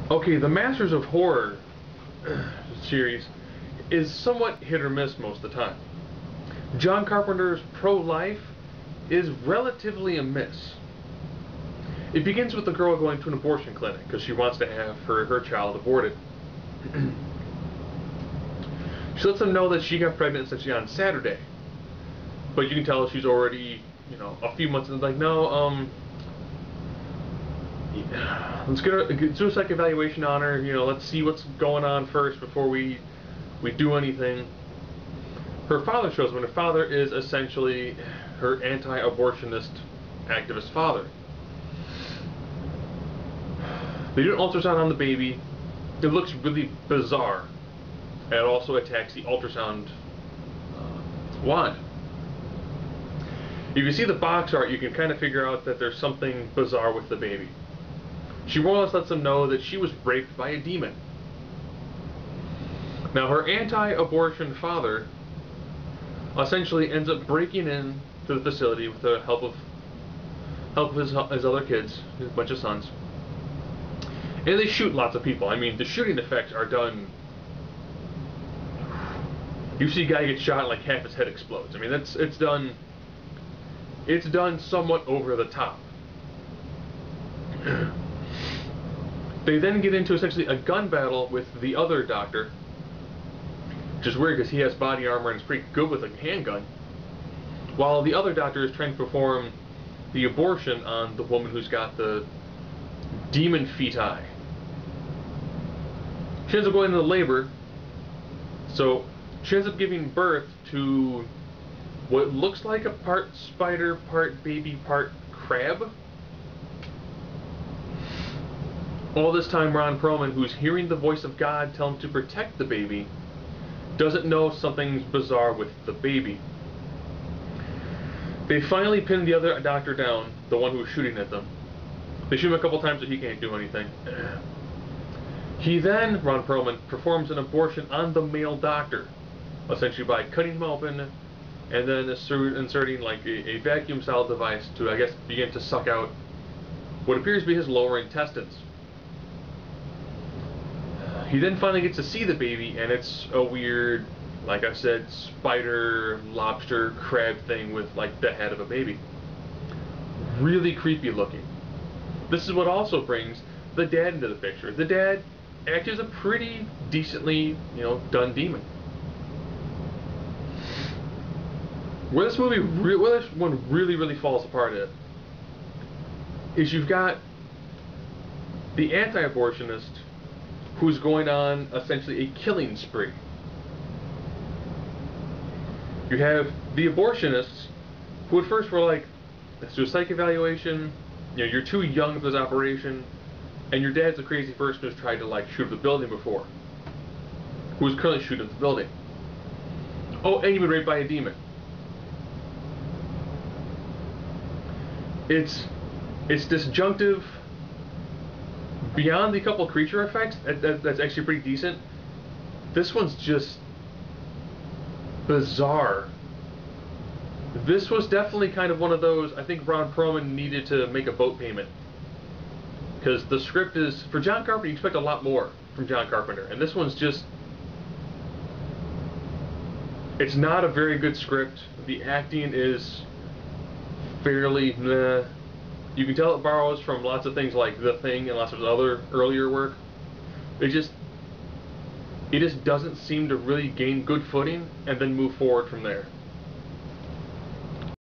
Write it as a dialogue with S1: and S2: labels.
S1: Okay, the Masters of Horror series is somewhat hit or miss most of the time. John Carpenter's pro-life is relatively a miss. It begins with the girl going to an abortion clinic because she wants to have her child aborted. She lets them know that she got pregnant essentially on Saturday, but you can tell she's already, a few months and like, no, let's do a psych evaluation on her. Let's see what's going on first before we do anything. Her father shows up, and her father is essentially her anti-abortionist activist father. They do an ultrasound on the baby. It looks really bizarre. It also attacks the ultrasound wand. If you see the box art, you can kind of figure out that there's something bizarre with the baby. She more or less lets them know that she was raped by a demon. Now, her anti-abortion father essentially ends up breaking in to the facility with the help of his other kids, his bunch of sons, and they shoot lots of people. I mean, the shooting effects are done. You see a guy get shot and like half his head explodes. I mean, it's done. It's done somewhat over the top. They then get into essentially a gun battle with the other doctor, which is weird because he has body armor and is pretty good with a handgun, while the other doctor is trying to perform the abortion on the woman who's got the demon feti. She ends up going into labor, so she ends up giving birth to what looks like a part spider, part baby, part crab. All this time, Ron Perlman, who's hearing the voice of God tell him to protect the baby, doesn't know something's bizarre with the baby. They finally pin the other doctor down, the one who was shooting at them. They shoot him a couple times, but he can't do anything. He then, Ron Perlman, performs an abortion on the male doctor, essentially by cutting him open and then inserting like a vacuum-style device to, I guess, begin to suck out what appears to be his lower intestines. He then finally gets to see the baby, and it's a weird, like I said, spider, lobster, crab thing with like the head of a baby. Really creepy looking. This is what also brings the dad into the picture. The dad actually is a pretty decently, done demon. Where this one really falls apart at is you've got the anti-abortionist who's going on essentially a killing spree. You have the abortionists who at first were like, let's do a psych evaluation, you're too young for this operation, and your dad's a crazy person who's tried to like shoot up the building before, who's currently shooting up the building. Oh, and you've been raped by a demon. It's disjunctive. Beyond the couple creature effects, that's actually pretty decent. This one's just bizarre. This was definitely kind of one of those, I think Ron Perlman needed to make a boat payment. Because the script is, for John Carpenter, you expect a lot more from John Carpenter. And this one's just, it's not a very good script. The acting is fairly meh. You can tell it borrows from lots of things like The Thing and lots of other earlier work. It just doesn't seem to really gain good footing and then move forward from there.